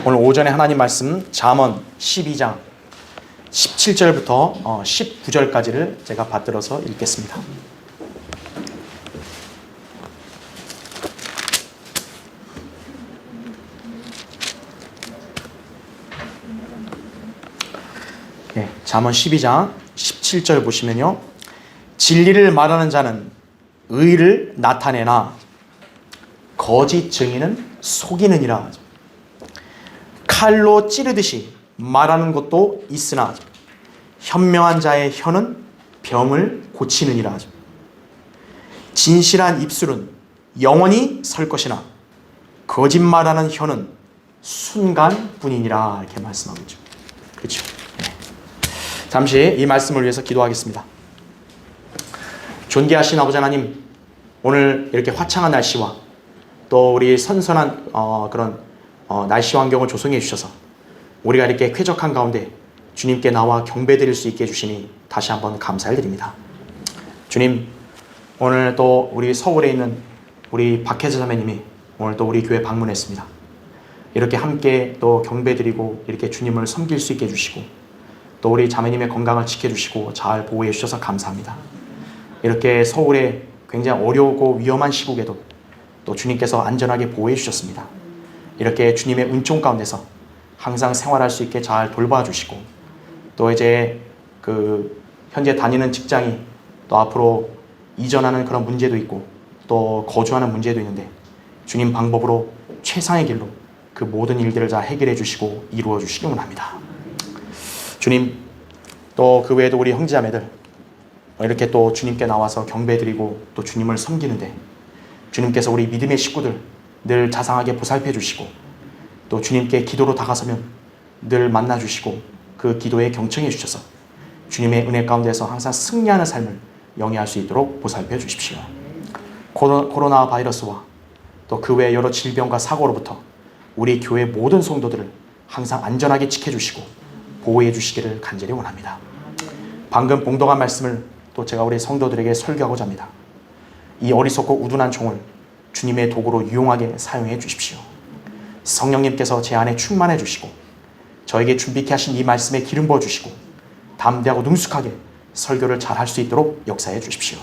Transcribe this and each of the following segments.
오늘 오전에 하나님 말씀 잠언 12장 17절부터 19절까지를 제가 받들어서 읽겠습니다. 잠언 12장 17절 보시면요, 진리를 말하는 자는 의를 나타내나 거짓 증인은 속이느니라. 칼로 찌르듯이 말하는 것도 있으나 현명한 자의 혀는 병을 고치느니라. 진실한 입술은 영원히 설 것이나 거짓말하는 혀는 순간뿐이니라. 이렇게 말씀하고 있죠. 그렇죠. 잠시 이 말씀을 위해서 기도하겠습니다. 존귀하신 아버지 하나님, 오늘 이렇게 화창한 날씨와 또 우리 선선한 날씨 환경을 조성해 주셔서 우리가 이렇게 쾌적한 가운데 주님께 나와 경배드릴 수 있게 해주시니 다시 한번 감사를 드립니다. 주님, 오늘 또 우리 서울에 있는 우리 박혜자 자매님이 오늘 또 우리 교회 방문했습니다. 이렇게 함께 또 경배드리고 이렇게 주님을 섬길 수 있게 해주시고 또 우리 자매님의 건강을 지켜주시고 잘 보호해 주셔서 감사합니다. 이렇게 서울에 굉장히 어려우고 위험한 시국에도 또 주님께서 안전하게 보호해 주셨습니다. 이렇게 주님의 은총 가운데서 항상 생활할 수 있게 잘 돌봐 주시고 또 이제 현재 다니는 직장이 또 앞으로 이전하는 그런 문제도 있고 또 거주하는 문제도 있는데 주님 방법으로 최상의 길로 그 모든 일들을 다 해결해 주시고 이루어 주시기 원합니다. 주님, 또 그 외에도 우리 형제자매들 이렇게 또 주님께 나와서 경배드리고 또 주님을 섬기는데 주님께서 우리 믿음의 식구들 늘 자상하게 보살펴 주시고 또 주님께 기도로 다가서면 늘 만나 주시고 그 기도에 경청해 주셔서 주님의 은혜 가운데서 항상 승리하는 삶을 영위할 수 있도록 보살펴 주십시오. 코로나 바이러스와 또 그 외 여러 질병과 사고로부터 우리 교회 모든 성도들을 항상 안전하게 지켜주시고 보호해 주시기를 간절히 원합니다. 방금 봉독한 말씀을 또 제가 우리 성도들에게 설교하고자 합니다. 이 어리석고 우둔한 종을 주님의 도구로 유용하게 사용해 주십시오. 성령님께서 제 안에 충만해 주시고 저에게 준비케 하신 이 말씀에 기름 부어 주시고 담대하고 능숙하게 설교를 잘 할 수 있도록 역사해 주십시오.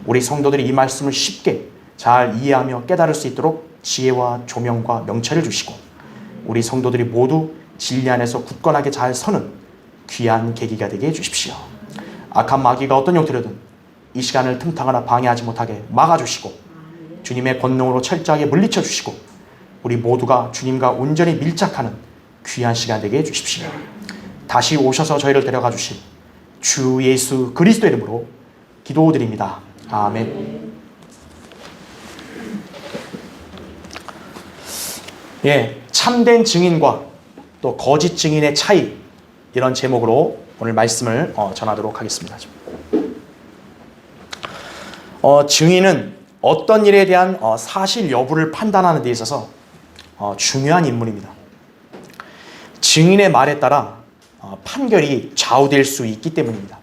우리 성도들이 이 말씀을 쉽게 잘 이해하며 깨달을 수 있도록 지혜와 조명과 명철을 주시고 우리 성도들이 모두 진리 안에서 굳건하게 잘 서는 귀한 계기가 되게 해주십시오. 악한 마귀가 어떤 형태로든 이 시간을 틈타거나 방해하지 못하게 막아주시고 주님의 권능으로 철저하게 물리쳐 주시고 우리 모두가 주님과 온전히 밀착하는 귀한 시간 되게 해주십시오. 다시 오셔서 저희를 데려가 주실 주 예수 그리스도 이름으로 기도드립니다. 아멘. 참된 증인과 또 거짓 증인의 차이, 이런 제목으로 오늘 말씀을 전하도록 하겠습니다. 증인은 어떤 일에 대한 사실 여부를 판단하는 데 있어서 중요한 인물입니다. 증인의 말에 따라 판결이 좌우될 수 있기 때문입니다.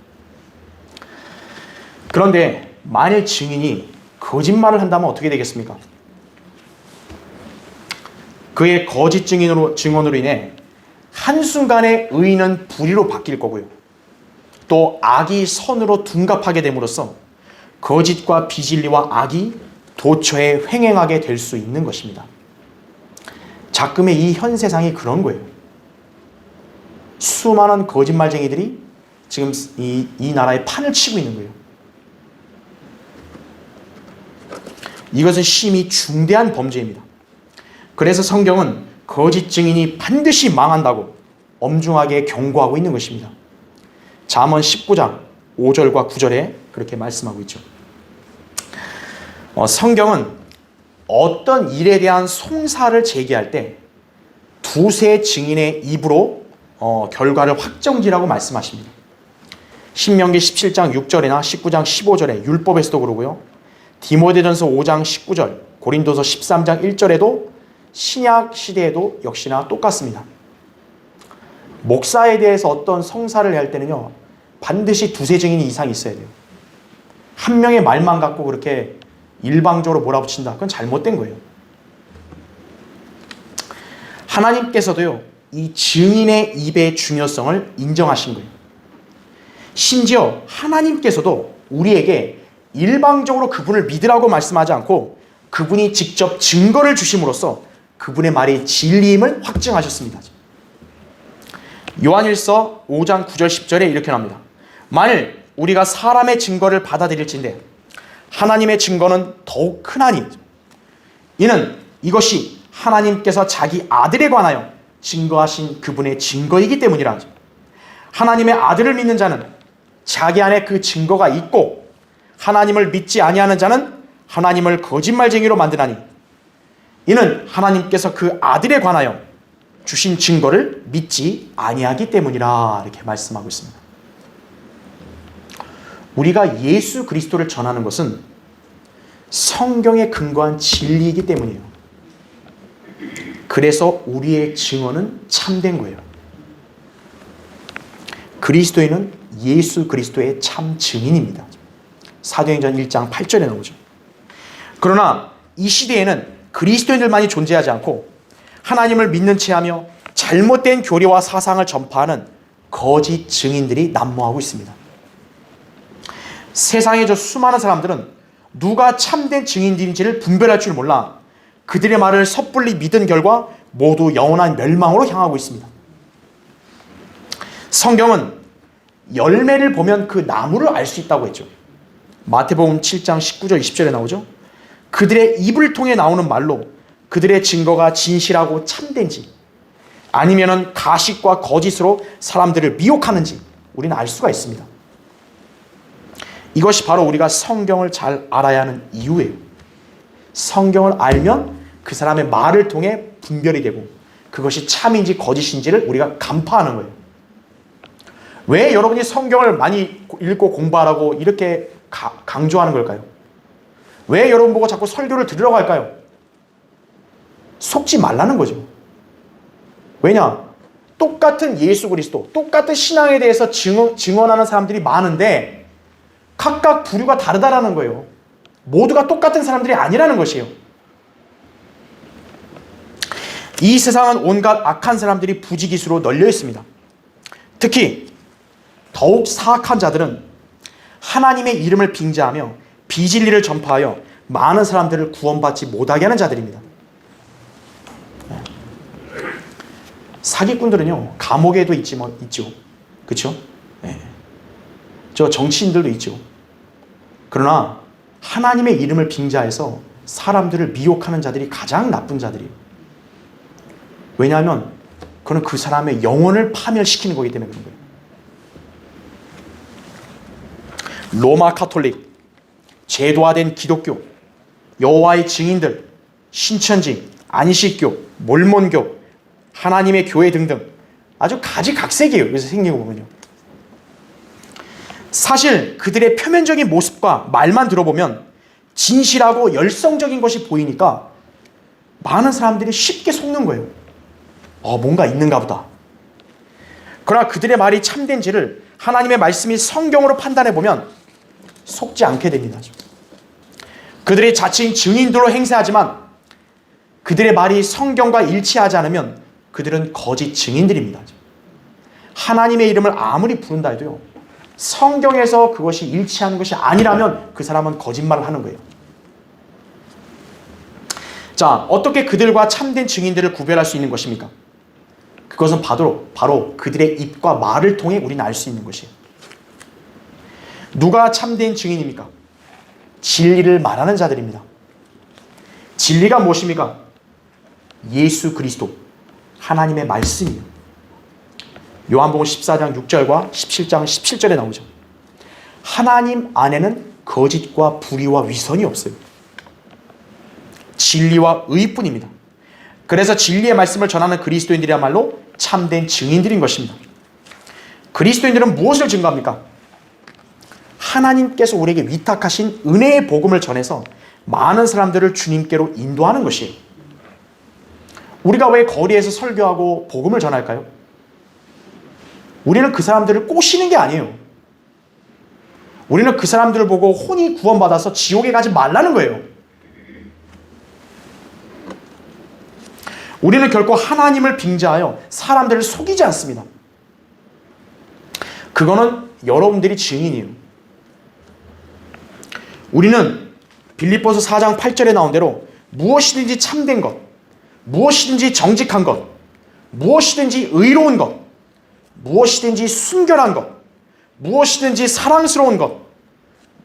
그런데 만일 증인이 거짓말을 한다면 어떻게 되겠습니까? 그의 거짓 증언으로 인해 한순간에 의인은 불의로 바뀔 거고요. 또 악이 선으로 둔갑하게 됨으로써 거짓과 비진리와 악이 도처에 횡행하게 될 수 있는 것입니다. 자금의 이 현 세상이 그런 거예요. 수많은 거짓말쟁이들이 지금 이 나라에 판을 치고 있는 거예요. 이것은 심히 중대한 범죄입니다. 그래서 성경은 거짓 증인이 반드시 망한다고 엄중하게 경고하고 있는 것입니다. 잠언 19장 5절과 9절에 그렇게 말씀하고 있죠. 성경은 어떤 일에 대한 송사를 제기할 때 두세 증인의 입으로 결과를 확정지라고 말씀하십니다. 신명기 17장 6절이나 19장 15절에 율법에서도 그러고요. 디모데전서 5장 19절, 고린도서 13장 1절에도 신약 시대에도 역시나 똑같습니다. 목사에 대해서 어떤 성사를 할 때는요, 반드시 두세 증인이 이상 있어야 돼요. 한 명의 말만 갖고 그렇게 일방적으로 몰아붙인다. 그건 잘못된 거예요. 하나님께서도요, 이 증인의 입의 중요성을 인정하신 거예요. 심지어 하나님께서도 우리에게 일방적으로 그분을 믿으라고 말씀하지 않고 그분이 직접 증거를 주심으로써 그분의 말이 진리임을 확증하셨습니다. 요한일서 5장 9절 10절에 이렇게 나옵니다. 만일 우리가 사람의 증거를 받아들일진대 하나님의 증거는 더욱 크나니 이는 이것이 하나님께서 자기 아들에 관하여 증거하신 그분의 증거이기 때문이라 하죠. 하나님의 아들을 믿는 자는 자기 안에 그 증거가 있고 하나님을 믿지 아니하는 자는 하나님을 거짓말쟁이로 만드나니 이는 하나님께서 그 아들에 관하여 주신 증거를 믿지 아니하기 때문이라 이렇게 말씀하고 있습니다. 우리가 예수 그리스도를 전하는 것은 성경에 근거한 진리이기 때문이에요. 그래서 우리의 증언은 참된 거예요. 그리스도인은 예수 그리스도의 참 증인입니다. 사도행전 1장 8절에 나오죠. 그러나 이 시대에는 그리스도인들만이 존재하지 않고 하나님을 믿는 체하며 잘못된 교리와 사상을 전파하는 거짓 증인들이 난무하고 있습니다. 세상의 저 수많은 사람들은 누가 참된 증인들인지를 분별할 줄 몰라 그들의 말을 섣불리 믿은 결과 모두 영원한 멸망으로 향하고 있습니다. 성경은 열매를 보면 그 나무를 알 수 있다고 했죠. 마태복음 7장 19절 20절에 나오죠. 그들의 입을 통해 나오는 말로 그들의 증거가 진실하고 참된지 아니면은 가식과 거짓으로 사람들을 미혹하는지 우리는 알 수가 있습니다. 이것이 바로 우리가 성경을 잘 알아야 하는 이유예요. 성경을 알면 그 사람의 말을 통해 분별이 되고 그것이 참인지 거짓인지를 우리가 간파하는 거예요. 왜 여러분이 성경을 많이 읽고 공부하라고 이렇게 강조하는 걸까요? 왜 여러분 보고 자꾸 설교를 들으라고 할까요? 속지 말라는 거죠. 왜냐? 똑같은 예수 그리스도, 똑같은 신앙에 대해서 증언하는 사람들이 많은데 각각 부류가 다르다라는 거예요. 모두가 똑같은 사람들이 아니라는 것이에요. 이 세상은 온갖 악한 사람들이 부지기수로 널려 있습니다. 특히 더욱 사악한 자들은 하나님의 이름을 빙자하며 비진리를 전파하여 많은 사람들을 구원받지 못하게 하는 자들입니다. 사기꾼들은요, 감옥에도 있죠. 그렇죠? 네. 저 정치인들도 있죠. 그러나 하나님의 이름을 빙자해서 사람들을 미혹하는 자들이 가장 나쁜 자들이에요. 왜냐하면 그는 그 사람의 영혼을 파멸시키는 거기 때문에 그런 거예요. 로마 카톨릭, 제도화된 기독교, 여호와의 증인들, 신천지, 안식교, 몰몬교, 하나님의 교회 등등 아주 가지각색이에요. 그래서 생긴 거 보면요. 사실 그들의 표면적인 모습과 말만 들어보면 진실하고 열성적인 것이 보이니까 많은 사람들이 쉽게 속는 거예요. 뭔가 있는가 보다. 그러나 그들의 말이 참된지를 하나님의 말씀이 성경으로 판단해 보면 속지 않게 됩니다. 그들이 자칭 증인들로 행세하지만 그들의 말이 성경과 일치하지 않으면 그들은 거짓 증인들입니다. 하나님의 이름을 아무리 부른다 해도요, 성경에서 그것이 일치하는 것이 아니라면 그 사람은 거짓말을 하는 거예요. 자, 어떻게 그들과 참된 증인들을 구별할 수 있는 것입니까? 그것은 바로 그들의 입과 말을 통해 우리는 알 수 있는 것이에요. 누가 참된 증인입니까? 진리를 말하는 자들입니다. 진리가 무엇입니까? 예수 그리스도, 하나님의 말씀이에요. 요한복음 14장 6절과 17장 17절에 나오죠. 하나님 안에는 거짓과 불의와 위선이 없어요. 진리와 의뿐입니다. 그래서 진리의 말씀을 전하는 그리스도인들이야말로 참된 증인들인 것입니다. 그리스도인들은 무엇을 증거합니까? 하나님께서 우리에게 위탁하신 은혜의 복음을 전해서 많은 사람들을 주님께로 인도하는 것이에요. 우리가 왜 거리에서 설교하고 복음을 전할까요? 우리는 그 사람들을 꼬시는 게 아니에요. 우리는 그 사람들을 보고 혼이 구원받아서 지옥에 가지 말라는 거예요. 우리는 결코 하나님을 빙자하여 사람들을 속이지 않습니다. 그거는 여러분들이 증인이에요. 우리는 빌립보서 4장 8절에 나온 대로 무엇이든지 참된 것, 무엇이든지 정직한 것, 무엇이든지 의로운 것, 무엇이든지 순결한 것, 무엇이든지 사랑스러운 것,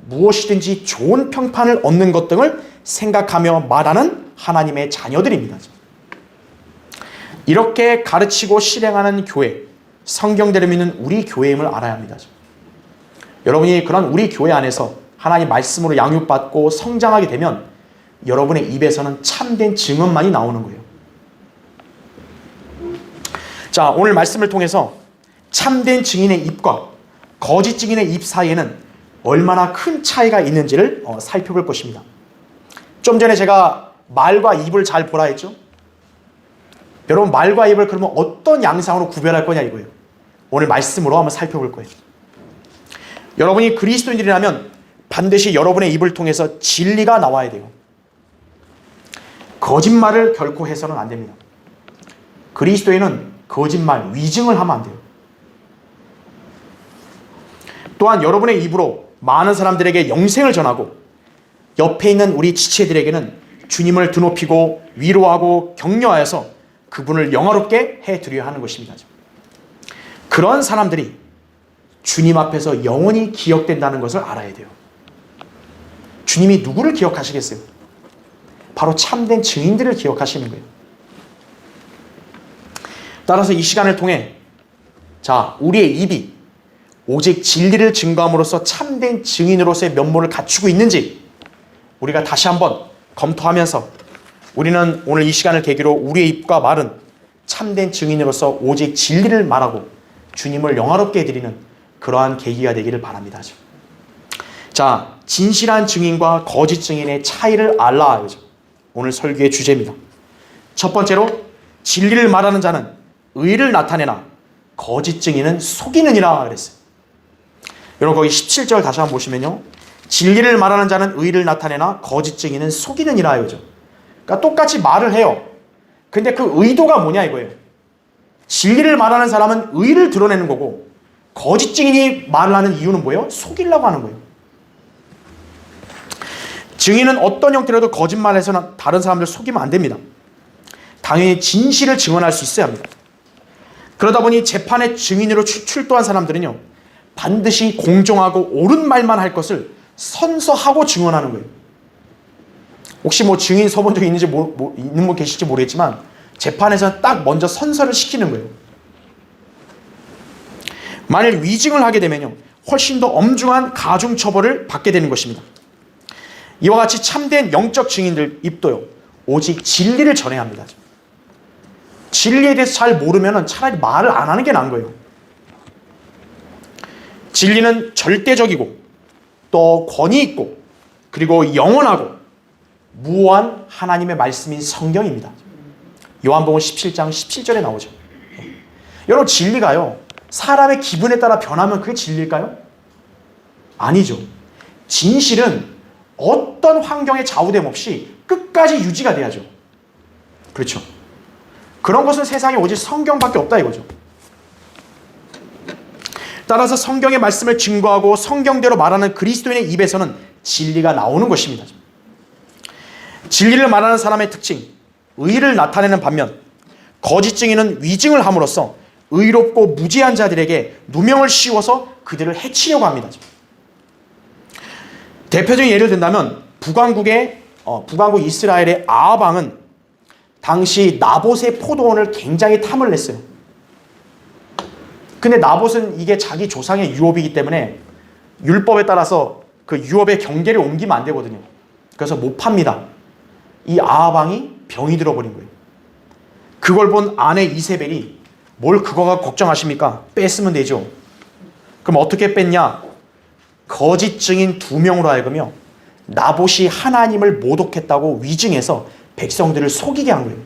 무엇이든지 좋은 평판을 얻는 것 등을 생각하며 말하는 하나님의 자녀들입니다. 이렇게 가르치고 실행하는 교회, 성경대로 믿는 우리 교회임을 알아야 합니다. 여러분이 그런 우리 교회 안에서 하나님 말씀으로 양육받고 성장하게 되면 여러분의 입에서는 참된 증언만이 나오는 거예요. 자, 오늘 말씀을 통해서 참된 증인의 입과 거짓 증인의 입 사이에는 얼마나 큰 차이가 있는지를 살펴볼 것입니다. 좀 전에 제가 말과 입을 잘 보라 했죠? 여러분, 말과 입을 그러면 어떤 양상으로 구별할 거냐 이거예요. 오늘 말씀으로 한번 살펴볼 거예요. 여러분이 그리스도인이라면 반드시 여러분의 입을 통해서 진리가 나와야 돼요. 거짓말을 결코 해서는 안 됩니다. 그리스도인은 거짓말, 위증을 하면 안 돼요. 또한 여러분의 입으로 많은 사람들에게 영생을 전하고 옆에 있는 우리 지체들에게는 주님을 드높이고 위로하고 격려하여서 그분을 영화롭게 해드려야 하는 것입니다. 그런 사람들이 주님 앞에서 영원히 기억된다는 것을 알아야 돼요. 주님이 누구를 기억하시겠어요? 바로 참된 증인들을 기억하시는 거예요. 따라서 이 시간을 통해 우리의 입이 오직 진리를 증거함으로써 참된 증인으로서의 면모를 갖추고 있는지 우리가 다시 한번 검토하면서 우리는 오늘 이 시간을 계기로 우리의 입과 말은 참된 증인으로서 오직 진리를 말하고 주님을 영화롭게 해드리는 그러한 계기가 되기를 바랍니다. 자, 진실한 증인과 거짓 증인의 차이를 알라. 오늘 설교의 주제입니다. 첫 번째로 진리를 말하는 자는 의를 나타내나 거짓 증인은 속이느니라 그랬어요. 여러분 거기 17절 다시 한번 보시면요. 진리를 말하는 자는 의를 나타내나 거짓 증인은 속이느니라 이거죠. 그러니까 똑같이 말을 해요. 근데 그 의도가 뭐냐 이거예요. 진리를 말하는 사람은 의를 드러내는 거고 거짓 증인이 말을 하는 이유는 뭐예요? 속이려고 하는 거예요. 증인은 어떤 형태로도 거짓말해서는 다른 사람들 속이면 안 됩니다. 당연히 진실을 증언할 수 있어야 합니다. 그러다 보니 재판의 증인으로 출두한 사람들은요, 반드시 공정하고 옳은 말만 할 것을 선서하고 증언하는 거예요. 혹시 증인 서본 적 있는 분 계실지 모르겠지만 재판에서는 딱 먼저 선서를 시키는 거예요. 만일 위증을 하게 되면요, 훨씬 더 엄중한 가중처벌을 받게 되는 것입니다. 이와 같이 참된 영적 증인들 입도요, 오직 진리를 전해야 합니다. 진리에 대해서 잘 모르면 차라리 말을 안 하는 게 나은 거예요. 진리는 절대적이고 또 권위 있고 그리고 영원하고 무한 하나님의 말씀인 성경입니다. 요한복음 17장 17절에 나오죠. 여러분, 진리가요, 사람의 기분에 따라 변하면 그게 진리일까요? 아니죠. 진실은 어떤 환경에 좌우됨 없이 끝까지 유지가 돼야죠. 그렇죠. 그런 것은 세상에 오직 성경밖에 없다 이거죠. 따라서 성경의 말씀을 증거하고 성경대로 말하는 그리스도인의 입에서는 진리가 나오는 것입니다. 진리를 말하는 사람의 특징, 의를 나타내는 반면 거짓 증인은 위증을 함으로써 의롭고 무지한 자들에게 누명을 씌워서 그들을 해치려고 합니다. 대표적인 예를 든다면 북왕국 이스라엘의 아합 왕은 당시 나봇의 포도원을 굉장히 탐을 냈어요. 근데 나봇은 이게 자기 조상의 유업이기 때문에 율법에 따라서 그 유업의 경계를 옮기면 안 되거든요. 그래서 못 팝니다. 이 아합 왕이 병이 들어버린 거예요. 그걸 본 아내 이세벨이 뭘 그거가 걱정하십니까? 뺐으면 되죠. 그럼 어떻게 뺐냐? 거짓 증인 2명으로 하여금요, 나봇이 하나님을 모독했다고 위증해서 백성들을 속이게 한 거예요.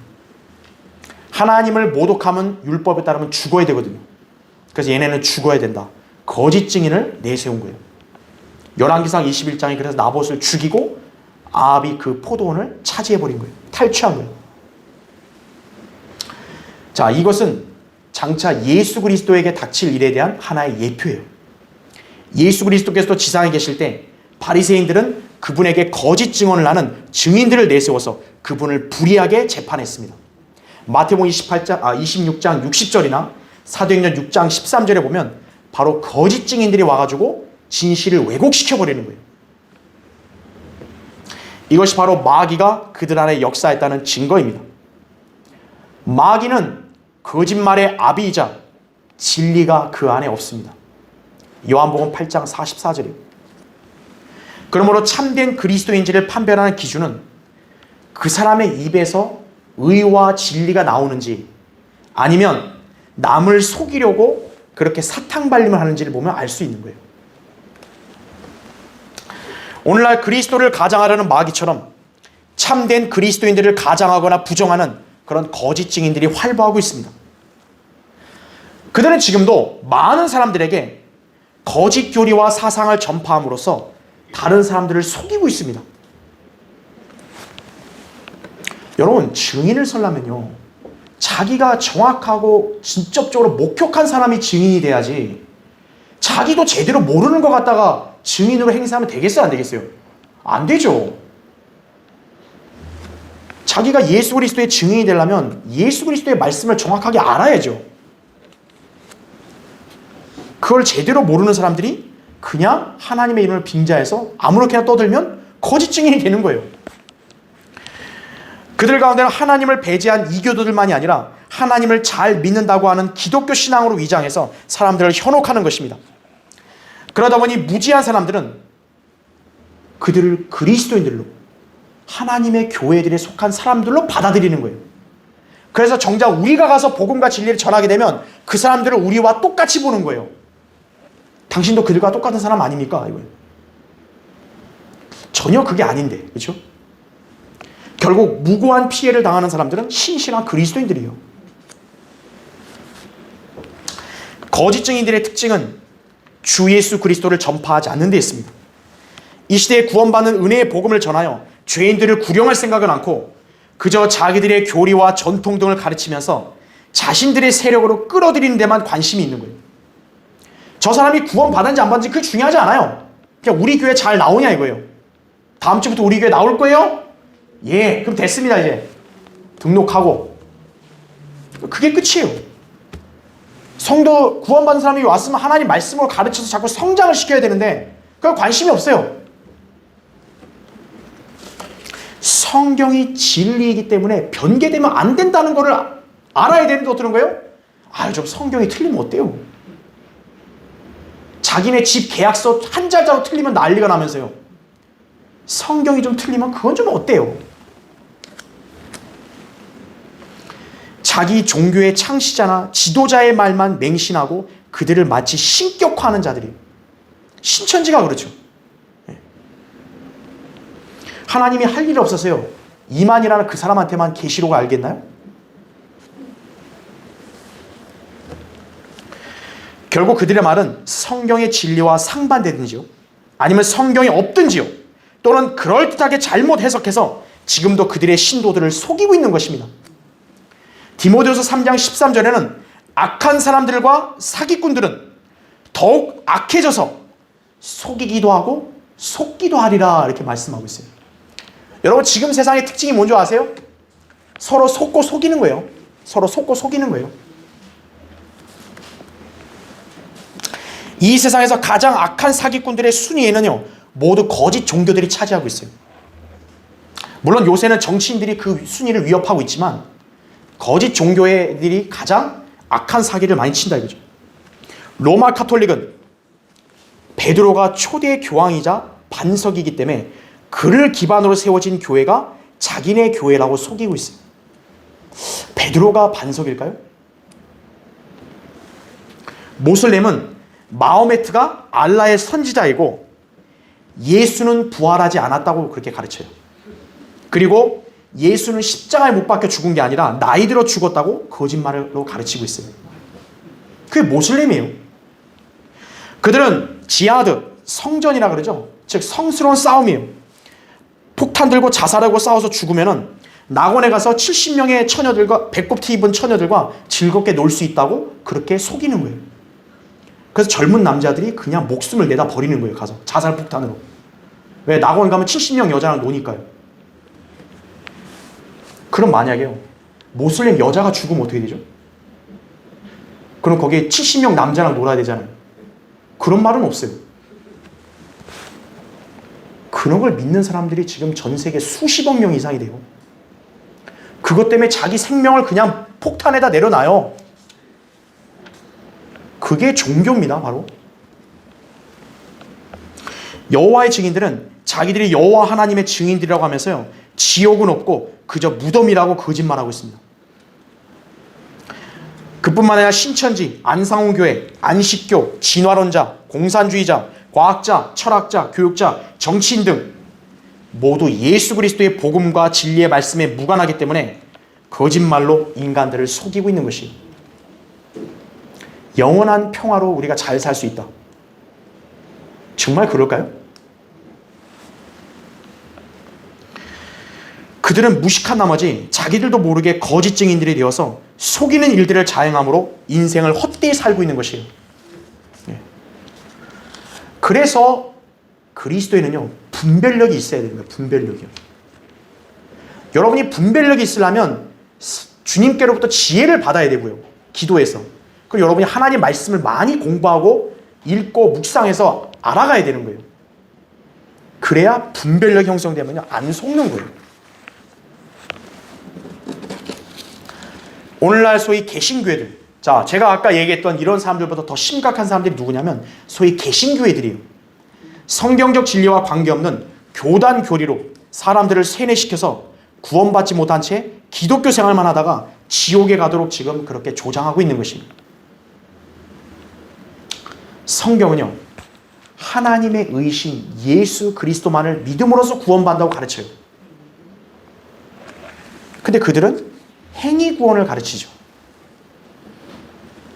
하나님을 모독하면 율법에 따르면 죽어야 되거든요. 그래서 얘네는 죽어야 된다. 거짓 증인을 내세운 거예요. 열왕기상 21장이 그래서 나봇을 죽이고 아합이 그 포도원을 차지해버린 거예요. 탈취한 거예요. 자, 이것은 장차 예수 그리스도에게 닥칠 일에 대한 하나의 예표예요. 예수 그리스도께서도 지상에 계실 때 바리새인들은 그분에게 거짓 증언을 하는 증인들을 내세워서 그분을 불의하게 재판했습니다. 마태복음 26장 60절이나 사도행전 6장 13절에 보면 바로 거짓 증인들이 와가지고 진실을 왜곡시켜버리는 거예요. 이것이 바로 마귀가 그들 안에 역사했다는 증거입니다. 마귀는 거짓말의 아비이자 진리가 그 안에 없습니다. 요한복음 8장 44절이에요. 그러므로 참된 그리스도인지를 판별하는 기준은 그 사람의 입에서 의와 진리가 나오는지 아니면 남을 속이려고 그렇게 사탕발림을 하는지를 보면 알 수 있는 거예요. 오늘날 그리스도를 가장하려는 마귀처럼 참된 그리스도인들을 가장하거나 부정하는 그런 거짓 증인들이 활보하고 있습니다. 그들은 지금도 많은 사람들에게 거짓 교리와 사상을 전파함으로써 다른 사람들을 속이고 있습니다. 여러분, 증인을 서려면요, 자기가 정확하고 직접적으로 목격한 사람이 증인이 돼야지, 자기도 제대로 모르는 것 같다가 증인으로 행세하면 되겠어요, 안 되겠어요? 안 되죠. 자기가 예수 그리스도의 증인이 되려면 예수 그리스도의 말씀을 정확하게 알아야죠. 그걸 제대로 모르는 사람들이 그냥 하나님의 이름을 빙자해서 아무렇게나 떠들면 거짓 증인이 되는 거예요. 그들 가운데는 하나님을 배제한 이교도들만이 아니라 하나님을 잘 믿는다고 하는 기독교 신앙으로 위장해서 사람들을 현혹하는 것입니다. 그러다 보니 무지한 사람들은 그들을 그리스도인들로, 하나님의 교회들에 속한 사람들로 받아들이는 거예요. 그래서 정작 우리가 가서 복음과 진리를 전하게 되면 그 사람들을 우리와 똑같이 보는 거예요. 당신도 그들과 똑같은 사람 아닙니까? 이거예요. 전혀 그게 아닌데, 그렇죠? 결국 무고한 피해를 당하는 사람들은 신실한 그리스도인들이에요. 거짓 증인들의 특징은 주 예수 그리스도를 전파하지 않는 데 있습니다. 이 시대에 구원받는 은혜의 복음을 전하여 죄인들을 구령할 생각은 않고 그저 자기들의 교리와 전통 등을 가르치면서 자신들의 세력으로 끌어들이는 데만 관심이 있는 거예요. 저 사람이 구원받았는지 안 받았는지 그게 중요하지 않아요. 그냥 우리 교회 잘 나오냐 이거예요. 다음 주부터 우리 교회 나올 거예요? 예, 그럼 됐습니다. 이제 등록하고. 그게 끝이에요. 성도 구원받은 사람이 왔으면 하나님 말씀으로 가르쳐서 자꾸 성장을 시켜야 되는데 그건 관심이 없어요. 성경이 진리이기 때문에 변개되면 안 된다는 것을 알아야 되는데 어떠는 거예요? 아유, 좀 성경이 틀리면 어때요? 자기네 집 계약서 한 자자로 틀리면 난리가 나면서요. 성경이 좀 틀리면 그건 좀 어때요? 자기 종교의 창시자나 지도자의 말만 맹신하고 그들을 마치 신격화하는 자들이에요. 신천지가 그렇죠. 하나님이 할 일 없어서요. 이만이라는 그 사람한테만 계시록을 알겠나요? 결국 그들의 말은 성경의 진리와 상반되든지요, 아니면 성경이 없든지요, 또는 그럴듯하게 잘못 해석해서 지금도 그들의 신도들을 속이고 있는 것입니다. 디모데후서 3장 13절에는 악한 사람들과 사기꾼들은 더욱 악해져서 속이기도 하고 속기도 하리라 이렇게 말씀하고 있어요. 여러분, 지금 세상의 특징이 뭔지 아세요? 서로 속고 속이는 거예요. 서로 속고 속이는 거예요. 이 세상에서 가장 악한 사기꾼들의 순위에는요, 모두 거짓 종교들이 차지하고 있어요. 물론 요새는 정치인들이 그 순위를 위협하고 있지만 거짓 종교들이 가장 악한 사기를 많이 친다 이거죠. 로마 카톨릭은 베드로가 초대 교황이자 반석이기 때문에 그를 기반으로 세워진 교회가 자기네 교회라고 속이고 있어요. 베드로가 반석일까요? 모슬렘은 마호메트가 알라의 선지자이고 예수는 부활하지 않았다고 그렇게 가르쳐요. 그리고 예수는 십자가에 못 박혀 죽은 게 아니라 나이 들어 죽었다고 거짓말로 가르치고 있어요. 그게 모슬렘이에요. 그들은 지하드, 성전이라 그러죠. 즉 성스러운 싸움이에요. 폭탄 들고 자살하고 싸워서 죽으면은 낙원에 가서 70명의 처녀들과 배꼽티 입은 처녀들과 즐겁게 놀 수 있다고 그렇게 속이는 거예요. 그래서 젊은 남자들이 그냥 목숨을 내다 버리는 거예요. 가서 자살폭탄으로. 왜? 낙원 가면 70명 여자랑 노니까요. 그럼 만약에요, 모슬렘 여자가 죽으면 어떻게 되죠? 그럼 거기에 70명 남자랑 놀아야 되잖아요. 그런 말은 없어요. 그런 걸 믿는 사람들이 지금 전 세계 수십억 명 이상이 돼요. 그것 때문에 자기 생명을 그냥 폭탄에다 내려놔요. 그게 종교입니다, 바로. 여호와의 증인들은 자기들이 여호와 하나님의 증인들이라고 하면서요, 지옥은 없고 그저 무덤이라고 거짓말하고 있습니다. 그뿐만 아니라 신천지, 안상홍교회, 안식교, 진화론자, 공산주의자, 과학자, 철학자, 교육자, 정치인 등 모두 예수 그리스도의 복음과 진리의 말씀에 무관하기 때문에 거짓말로 인간들을 속이고 있는 것이, 영원한 평화로 우리가 잘 살 수 있다. 정말 그럴까요? 그들은 무식한 나머지 자기들도 모르게 거짓 증인들이 되어서 속이는 일들을 자행함으로 인생을 헛되이 살고 있는 것이에요. 그래서 그리스도에는요, 분별력이 있어야 됩니다. 분별력이요. 여러분이 분별력이 있으려면 주님께로부터 지혜를 받아야 되고요. 기도해서. 그리고 여러분이 하나님 말씀을 많이 공부하고 읽고 묵상해서 알아가야 되는 거예요. 그래야 분별력 형성되면요, 안 속는 거예요. 오늘날 소위 개신교회들, 자, 제가 아까 얘기했던 이런 사람들보다 더 심각한 사람들이 누구냐면 소위 개신교회들이에요. 성경적 진리와 관계없는 교단 교리로 사람들을 세뇌시켜서 구원받지 못한 채 기독교 생활만 하다가 지옥에 가도록 지금 그렇게 조장하고 있는 것입니다. 성경은요, 하나님의 의신 예수 그리스도만을 믿음으로써 구원받는다고 가르쳐요. 근데 그들은 행위 구원을 가르치죠.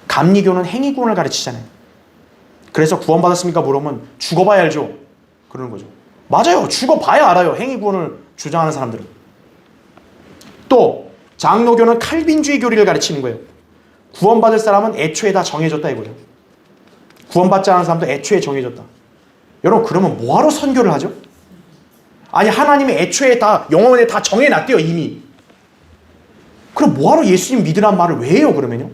감리교는 행위 구원을 가르치잖아요. 그래서 구원받았습니까? 물어보면 죽어봐야 알죠. 그러는 거죠. 맞아요. 죽어봐야 알아요. 행위 구원을 주장하는 사람들은. 또 장로교는 칼빈주의 교리를 가르치는 거예요. 구원받을 사람은 애초에 다 정해졌다 이거예요. 구원받지 않은 사람도 애초에 정해졌다. 여러분, 그러면 뭐하러 선교를 하죠? 아니, 하나님이 애초에 다 영혼에 다 정해놨대요, 이미. 그럼 뭐하러 예수님 믿으란 말을 왜 해요, 그러면요?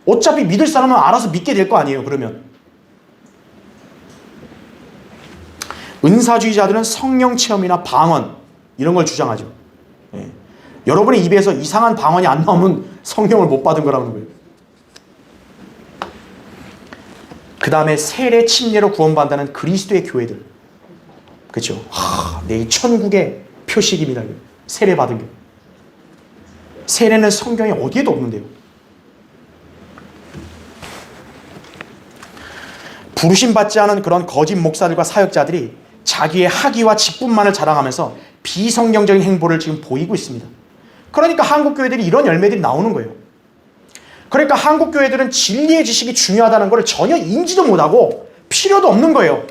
어차피 믿을 사람은 알아서 믿게 될 거 아니에요, 그러면. 은사주의자들은 성령 체험이나 방언, 이런 걸 주장하죠. 예. 여러분의 입에서 이상한 방언이 안 나오면 성령을 못 받은 거라는 거예요. 그 다음에 세례 침례로 구원받는다는 그리스도의 교회들. 그렇죠? 내 천국의 표식입니다. 세례 받은 게. 세례는 성경에 어디에도 없는데요. 부르심 받지 않은 그런 거짓 목사들과 사역자들이 자기의 학위와 직분만을 자랑하면서 비성경적인 행보를 지금 보이고 있습니다. 그러니까 한국 교회들이 이런 열매들이 나오는 거예요. 그러니까 한국 교회들은 진리의 지식이 중요하다는 걸 전혀 인지도 못하고 필요도 없는 거예요.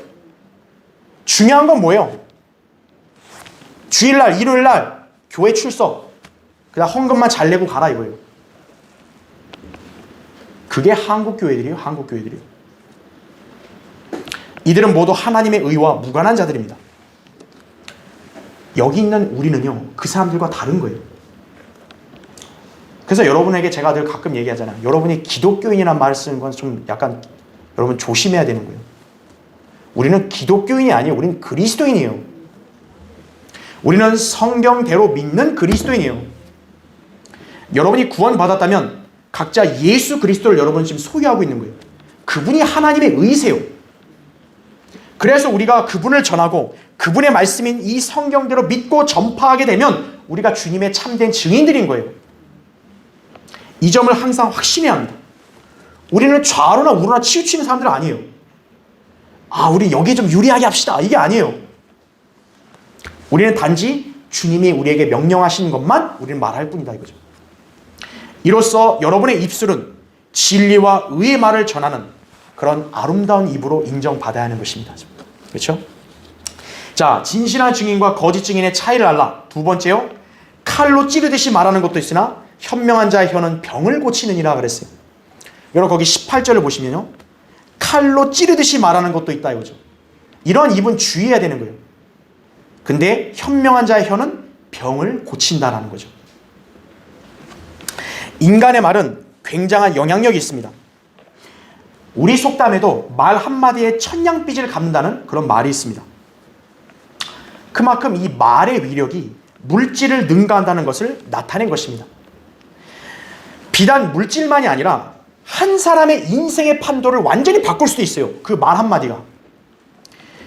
중요한 건 뭐예요? 주일날, 일요일날 교회 출석, 그냥 헌금만 잘 내고 가라 이거예요. 그게 한국 교회들이에요. 한국 교회들이에요. 이들은 모두 하나님의 의와 무관한 자들입니다. 여기 있는 우리는요, 그 사람들과 다른 거예요. 그래서 여러분에게 제가 늘 가끔 얘기하잖아요. 여러분이 기독교인이라는 말을 쓰는 건 좀 약간 여러분 조심해야 되는 거예요. 우리는 기독교인이 아니에요. 우리는 그리스도인이에요. 우리는 성경대로 믿는 그리스도인이에요. 여러분이 구원받았다면 각자 예수 그리스도를 여러분 지금 소유하고 있는 거예요. 그분이 하나님의 의세요. 그래서 우리가 그분을 전하고 그분의 말씀인 이 성경대로 믿고 전파하게 되면 우리가 주님의 참된 증인들인 거예요. 이 점을 항상 확신해야 합니다. 우리는 좌로나 우로나 치우치는 사람들은 아니에요. 우리 여기에 좀 유리하게 합시다. 이게 아니에요. 우리는 단지 주님이 우리에게 명령하신 것만 우리는 말할 뿐이다 이거죠. 이로써 여러분의 입술은 진리와 의의 말을 전하는 그런 아름다운 입으로 인정받아야 하는 것입니다. 그렇죠? 자, 진실한 증인과 거짓 증인의 차이를 알라. 두 번째요, 칼로 찌르듯이 말하는 것도 있으나 현명한 자의 혀는 병을 고치느니라 그랬어요. 여러분 거기 18절을 보시면요. 칼로 찌르듯이 말하는 것도 있다 이거죠. 이런 입은 주의해야 되는 거예요. 근데 현명한 자의 혀는 병을 고친다라는 거죠. 인간의 말은 굉장한 영향력이 있습니다. 우리 속담에도 말 한마디에 천냥빚을 갚는다는 그런 말이 있습니다. 그만큼 이 말의 위력이 물질을 능가한다는 것을 나타낸 것입니다. 비단 물질만이 아니라 한 사람의 인생의 판도를 완전히 바꿀 수도 있어요. 그 말 한마디가.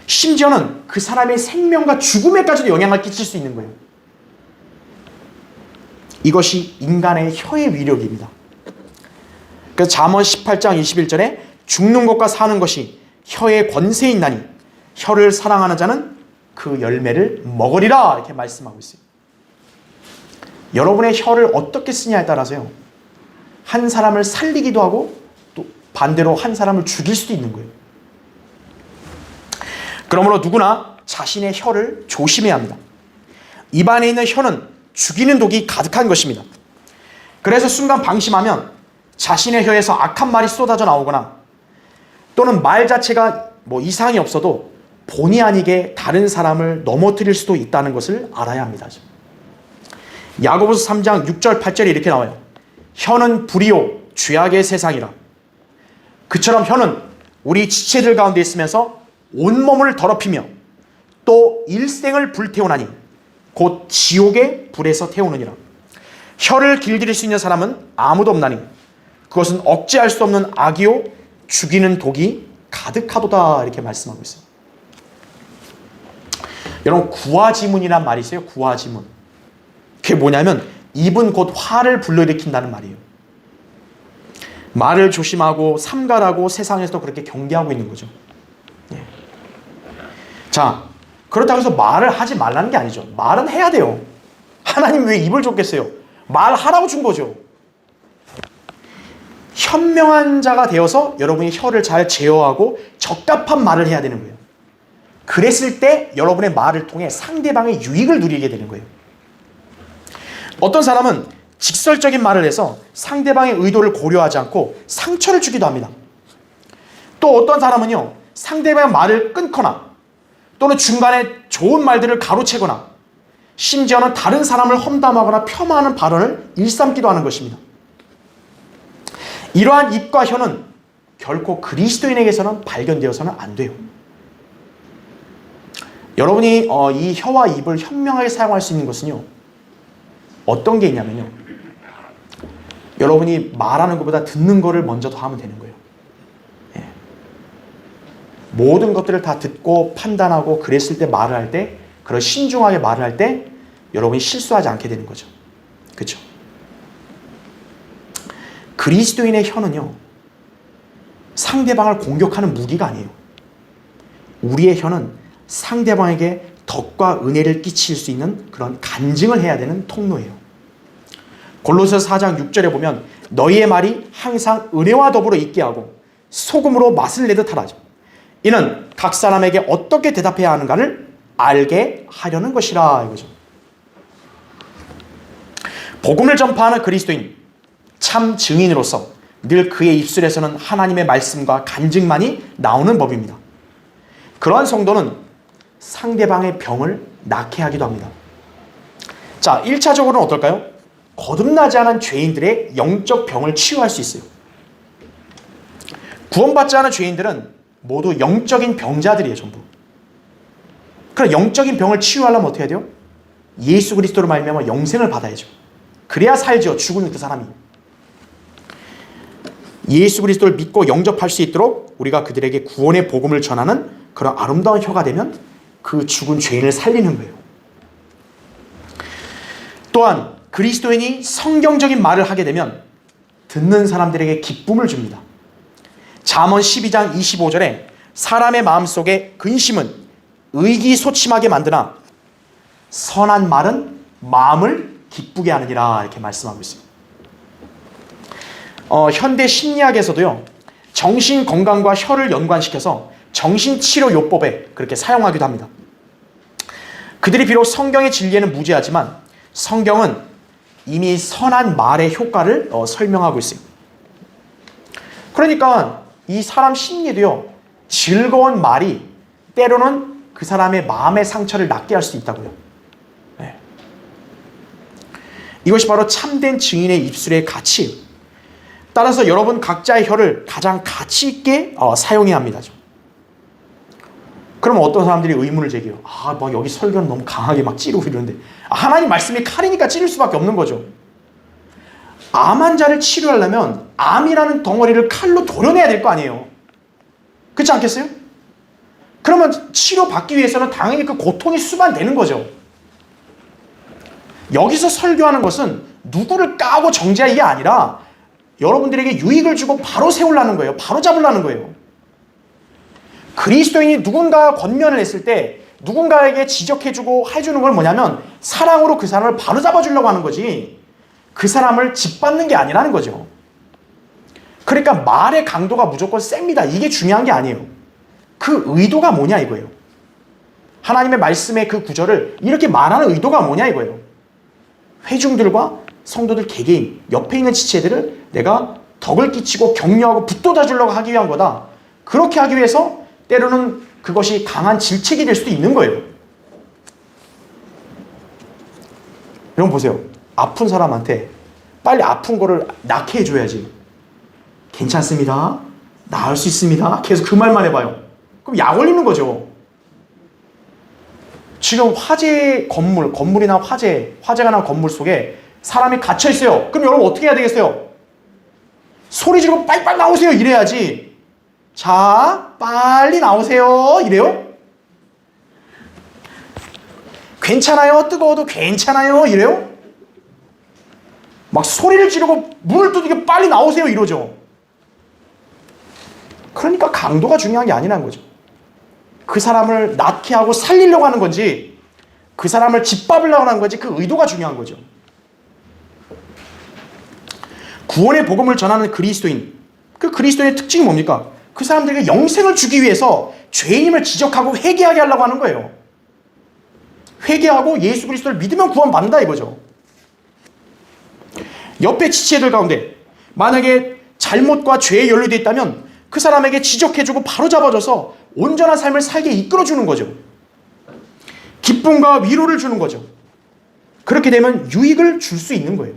심지어는 그 사람의 생명과 죽음에까지도 영향을 끼칠 수 있는 거예요. 이것이 인간의 혀의 위력입니다. 그래서 잠언 18장 21절에 죽는 것과 사는 것이 혀의 권세에 있나니 혀를 사랑하는 자는 그 열매를 먹으리라 이렇게 말씀하고 있어요. 여러분의 혀를 어떻게 쓰냐에 따라서요. 한 사람을 살리기도 하고 또 반대로 한 사람을 죽일 수도 있는 거예요. 그러므로 누구나 자신의 혀를 조심해야 합니다. 입안에 있는 혀는 죽이는 독이 가득한 것입니다. 그래서 순간 방심하면 자신의 혀에서 악한 말이 쏟아져 나오거나 또는 말 자체가 이상이 없어도 본의 아니게 다른 사람을 넘어뜨릴 수도 있다는 것을 알아야 합니다. 야고보서 3장 6절 8절에 이렇게 나와요. 혀는 불이요 죄악의 세상이라. 그처럼 혀는 우리 지체들 가운데 있으면서 온몸을 더럽히며 또 일생을 불태우나니 곧 지옥의 불에서 태우느니라. 혀를 길들일 수 있는 사람은 아무도 없나니 그것은 억제할 수 없는 악이요 죽이는 독이 가득하도다 이렇게 말씀하고 있어요. 여러분 구화지문이란 말이 있어요. 구화지문. 그게 뭐냐면 입은 곧 화를 불러일으킨다는 말이에요. 말을 조심하고 삼가라고 세상에서도 그렇게 경계하고 있는 거죠. 예. 자, 그렇다고 해서 말을 하지 말라는 게 아니죠. 말은 해야 돼요. 하나님 왜 입을 줬겠어요? 말하라고 준 거죠. 현명한 자가 되어서 여러분이 혀를 잘 제어하고 적합한 말을 해야 되는 거예요. 그랬을 때 여러분의 말을 통해 상대방의 유익을 누리게 되는 거예요. 어떤 사람은 직설적인 말을 해서 상대방의 의도를 고려하지 않고 상처를 주기도 합니다. 또 어떤 사람은요, 상대방의 말을 끊거나 또는 중간에 좋은 말들을 가로채거나 심지어는 다른 사람을 험담하거나 폄하하는 발언을 일삼기도 하는 것입니다. 이러한 입과 혀는 결코 그리스도인에게서는 발견되어서는 안 돼요. 여러분이 이 혀와 입을 현명하게 사용할 수 있는 것은요, 어떤 게 있냐면요, 여러분이 말하는 것보다 듣는 거를 먼저 더 하면 되는 거예요. 예. 모든 것들을 다 듣고 판단하고 그랬을 때 말을 할 때, 그런 신중하게 말을 할 때 여러분이 실수하지 않게 되는 거죠. 그렇죠? 그리스도인의 혀는요, 상대방을 공격하는 무기가 아니에요. 우리의 혀는 상대방에게 덕과 은혜를 끼칠 수 있는 그런 간증을 해야 되는 통로예요. 골로새서 4장 6절에 보면 너희의 말이 항상 은혜와 더불어 있게 하고 소금으로 맛을 내듯 하라죠. 이는 각 사람에게 어떻게 대답해야 하는가를 알게 하려는 것이라 이거죠. 복음을 전파하는 그리스도인, 참 증인으로서 늘 그의 입술에서는 하나님의 말씀과 간증만이 나오는 법입니다. 그러한 성도는 상대방의 병을 낫게 하기도 합니다. 자, 1차적으로는 어떨까요? 거듭나지 않은 죄인들의 영적 병을 치유할 수 있어요. 구원받지 않은 죄인들은 모두 영적인 병자들이에요, 전부. 그럼 영적인 병을 치유하려면 어떻게 해야 돼요? 예수 그리스도로 말미암아 영생을 받아야죠. 그래야 살죠, 죽은 그 사람이. 예수 그리스도를 믿고 영접할 수 있도록 우리가 그들에게 구원의 복음을 전하는 그런 아름다운 혀가 되면 그 죽은 죄인을 살리는 거예요. 또한 그리스도인이 성경적인 말을 하게 되면 듣는 사람들에게 기쁨을 줍니다. 잠언 12장 25절에 사람의 마음속에 근심은 의기소침하게 만드나 선한 말은 마음을 기쁘게 하느니라 이렇게 말씀하고 있어요. 현대 심리학에서도요, 정신건강과 혀를 연관시켜서 정신치료요법에 그렇게 사용하기도 합니다. 그들이 비록 성경의 진리에는 무죄하지만 성경은 이미 선한 말의 효과를 설명하고 있어요. 그러니까 이 사람 심리도요, 즐거운 말이 때로는 그 사람의 마음의 상처를 낫게 할 수도 있다고요. 네. 이것이 바로 참된 증인의 입술의 가치예요. 따라서 여러분 각자의 혀를 가장 가치 있게 사용해야 합니다. 그러면 어떤 사람들이 의문을 제기해요. 막 여기 설교는 너무 강하게 막 찌르고 이러는데, 하나님 말씀이 칼이니까 찌를 수밖에 없는 거죠. 암 환자를 치료하려면 암이라는 덩어리를 칼로 도려내야 될 거 아니에요. 그렇지 않겠어요? 그러면 치료받기 위해서는 당연히 그 고통이 수반되는 거죠. 여기서 설교하는 것은 누구를 까고 정죄할 게 아니라 여러분들에게 유익을 주고 바로 세우려는 거예요. 바로 잡으려는 거예요. 그리스도인이 누군가 권면을 했을 때 누군가에게 지적해주고 해주는 건 뭐냐면 사랑으로 그 사람을 바로 잡아주려고 하는 거지, 그 사람을 짓밟는 게 아니라는 거죠. 그러니까 말의 강도가 무조건 셉니다. 이게 중요한 게 아니에요. 그 의도가 뭐냐 이거예요. 하나님의 말씀의 그 구절을 이렇게 말하는 의도가 뭐냐 이거예요. 회중들과 성도들 개개인, 옆에 있는 지체들을 내가 덕을 끼치고 격려하고 붙돋아 주려고 하기 위한 거다. 그렇게 하기 위해서 때로는 그것이 강한 질책이 될 수도 있는 거예요. 여러분 보세요. 아픈 사람한테 빨리 아픈 거를 낫게 해줘야지. 괜찮습니다. 나을 수 있습니다. 계속 그 말만 해봐요. 그럼 약 올리는 거죠. 지금 건물이나 화재가 난 건물 속에 사람이 갇혀 있어요. 그럼 여러분 어떻게 해야 되겠어요? 소리 지르고 빨리빨리 나오세요. 이래야지. 자, 빨리 나오세요. 이래요? 괜찮아요. 뜨거워도 괜찮아요. 이래요? 막 소리를 지르고 문을 두드리고 빨리 나오세요. 이러죠. 그러니까 강도가 중요한 게 아니라는 거죠. 그 사람을 낫게 하고 살리려고 하는 건지, 그 사람을 짓밟으려고 하는 건지, 그 의도가 중요한 거죠. 구원의 복음을 전하는 그리스도인, 그 그리스도인의 특징이 뭡니까? 그 사람들에게 영생을 주기 위해서 죄인임을 지적하고 회개하게 하려고 하는 거예요. 회개하고 예수 그리스도를 믿으면 구원받는다 이거죠. 옆에 지체들 가운데 만약에 잘못과 죄에 연루되어 있다면 그 사람에게 지적해주고 바로 잡아줘서 온전한 삶을 살게 이끌어주는 거죠. 기쁨과 위로를 주는 거죠. 그렇게 되면 유익을 줄 수 있는 거예요.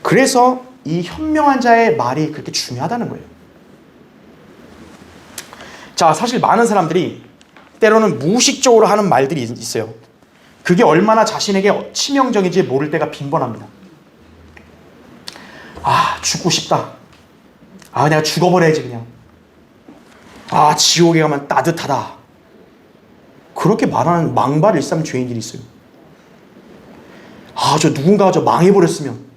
그래서 이 현명한 자의 말이 그렇게 중요하다는 거예요. 자, 사실 많은 사람들이 때로는 무의식적으로 하는 말들이 있어요. 그게 얼마나 자신에게 치명적인지 모를 때가 빈번합니다. 죽고 싶다. 내가 죽어버려야지 그냥. 지옥에 가면 따뜻하다. 그렇게 말하는 망발 일삼 죄인들이 있어요. 누군가가 망해버렸으면,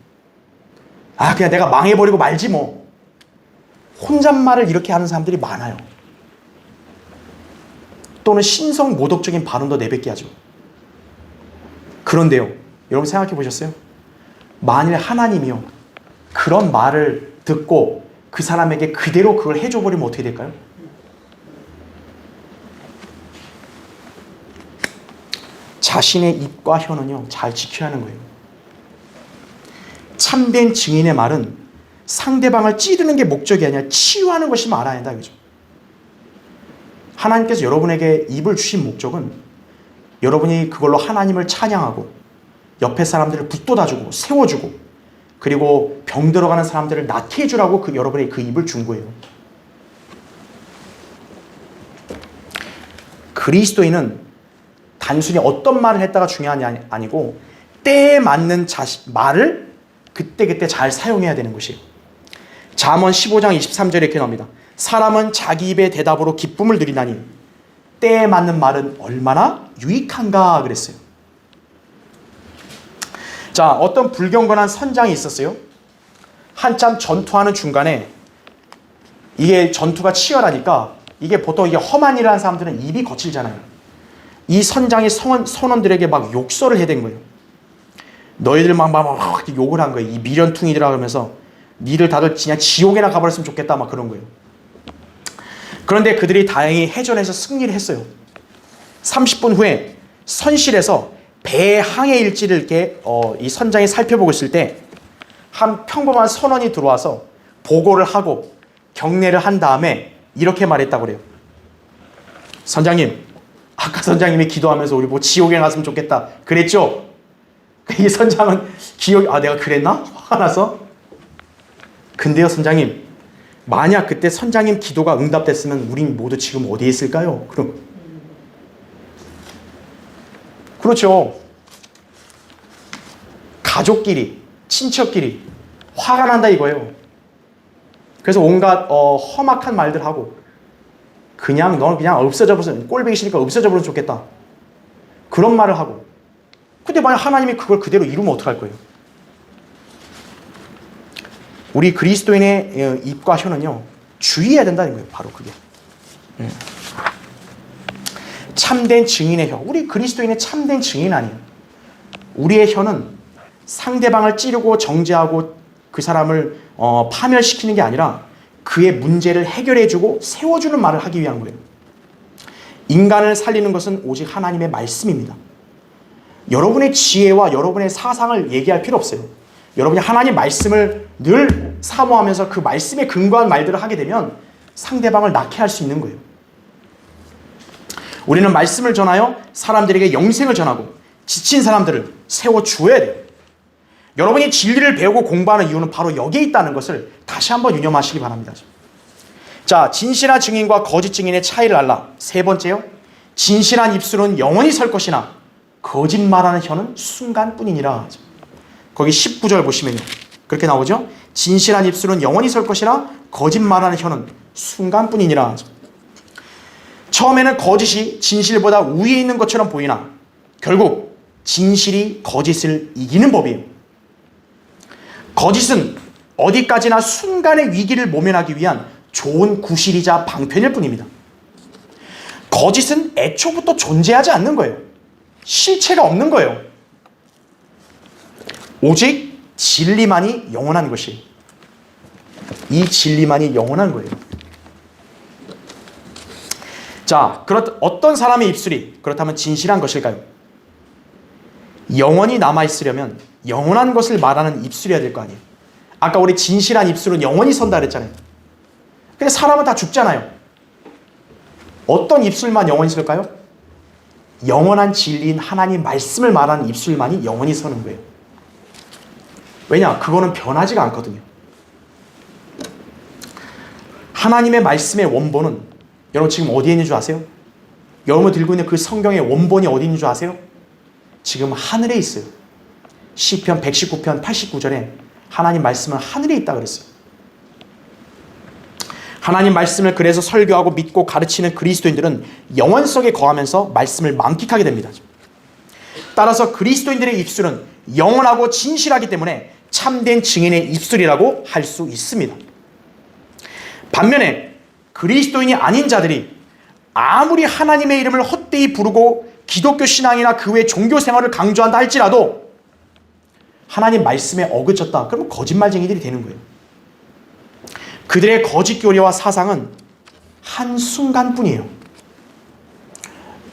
그냥 내가 망해버리고 말지 뭐. 혼잣말을 이렇게 하는 사람들이 많아요. 또는 신성 모독적인 발언도 내뱉게 하죠. 그런데요, 여러분 생각해 보셨어요? 만일 하나님이요 그런 말을 듣고 그 사람에게 그대로 그걸 해줘 버리면 어떻게 될까요? 자신의 입과 혀는요 잘 지켜야 하는 거예요. 참된 증인의 말은 상대방을 찌르는 게 목적이 아니라 치유하는 것이 말아야 한다 이거죠. 하나님께서 여러분에게 입을 주신 목적은 여러분이 그걸로 하나님을 찬양하고 옆에 사람들을 붙돋아주고 세워주고 그리고 병 들어가는 사람들을 낫게 해주라고 여러분의 그 입을 준 거예요. 그리스도인은 단순히 어떤 말을 했다가 중요한 게 아니고 때에 맞는 말을 그때그때 잘 사용해야 되는 것이에요. 잠언 15장 23절에 이렇게 나옵니다. 사람은 자기 입의 대답으로 기쁨을 누리나니 때에 맞는 말은 얼마나 유익한가 그랬어요. 자, 어떤 불경건한 선장이 있었어요. 한참 전투하는 중간에 이게 전투가 치열하니까 이게 보통 이게 험한 일을 하는 사람들은 입이 거칠잖아요. 이 선장이 선원들에게 막 욕설을 해댄 거예요. 너희들 막 욕을 한 거예요. 이 미련퉁이들아 그러면서 니들 다들 그냥 지옥에나 가버렸으면 좋겠다 막 그런 거예요. 그런데 그들이 다행히 해전에서 승리를 했어요. 30분 후에 선실에서 배의 항해 일지를 이렇게 이 선장이 살펴보고 있을 때 한 평범한 선원이 들어와서 보고를 하고 경례를 한 다음에 이렇게 말했다고 그래요. 선장님, 아까 선장님이 기도하면서 우리 뭐 지옥에 갔으면 좋겠다 그랬죠? 이 선장은 내가 그랬나? 화가 나서. 근데요 선장님, 만약 그때 선장님 기도가 응답됐으면 우린 모두 지금 어디에 있을까요? 그렇죠. 가족끼리, 친척끼리 화가 난다 이거예요. 그래서 온갖 험악한 말들 하고 너는 그냥 없어져 버렸으면, 꼴보기 싫으니까 없어져 버렸으면 좋겠다 그런 말을 하고. 근데 만약 하나님이 그걸 그대로 이루면 어떡할 거예요? 우리 그리스도인의 입과 혀는요 주의해야 된다는 거예요. 바로 그게 참된 증인의 혀. 우리 그리스도인의 참된 증인 아니에요. 우리의 혀는 상대방을 찌르고 정죄하고 그 사람을 파멸시키는 게 아니라 그의 문제를 해결해주고 세워주는 말을 하기 위한 거예요. 인간을 살리는 것은 오직 하나님의 말씀입니다. 여러분의 지혜와 여러분의 사상을 얘기할 필요 없어요. 여러분이 하나님 말씀을 늘 사모하면서 그 말씀에 근거한 말들을 하게 되면 상대방을 낳게 할 수 있는 거예요. 우리는 말씀을 전하여 사람들에게 영생을 전하고 지친 사람들을 세워주어야 돼요. 여러분이 진리를 배우고 공부하는 이유는 바로 여기에 있다는 것을 다시 한번 유념하시기 바랍니다. 자, 진실한 증인과 거짓 증인의 차이를 알라. 세 번째요. 진실한 입술은 영원히 설 것이나 거짓말하는 혀는 순간뿐이니라. 거기 19절 보시면요. 그렇게 나오죠. 진실한 입술은 영원히 설 것이나 거짓말하는 혀는 순간뿐이니라. 처음에는 거짓이 진실보다 우위에 있는 것처럼 보이나 결국 진실이 거짓을 이기는 법이에요. 거짓은 어디까지나 순간의 위기를 모면하기 위한 좋은 구실이자 방편일 뿐입니다. 거짓은 애초부터 존재하지 않는 거예요. 실체가 없는 거예요. 오직 진리만이 영원한 것이, 이 진리만이 영원한 거예요. 자, 어떤 사람의 입술이 그렇다면 진실한 것일까요? 영원히 남아있으려면 영원한 것을 말하는 입술이어야 될 거 아니에요. 아까 우리 진실한 입술은 영원히 선다 그랬잖아요. 근데 사람은 다 죽잖아요. 어떤 입술만 영원히 설까요? 영원한 진리인 하나님 말씀을 말하는 입술만이 영원히 서는 거예요. 왜냐? 그거는 변하지가 않거든요. 하나님의 말씀의 원본은 여러분 지금 어디에 있는 줄 아세요? 여러분 들고 있는 그 성경의 원본이 어디 있는 줄 아세요? 지금 하늘에 있어요. 시편 119편 89절에 하나님 말씀은 하늘에 있다 그랬어요. 하나님 말씀을 그래서 설교하고 믿고 가르치는 그리스도인들은 영원 속에 거하면서 말씀을 만끽하게 됩니다. 따라서 그리스도인들의 입술은 영원하고 진실하기 때문에 참된 증인의 입술이라고 할 수 있습니다. 반면에 그리스도인이 아닌 자들이 아무리 하나님의 이름을 헛되이 부르고 기독교 신앙이나 그 외 종교 생활을 강조한다 할지라도 하나님 말씀에 어그쳤다. 그러면 거짓말쟁이들이 되는 거예요. 그들의 거짓 교리와 사상은 한순간뿐이에요.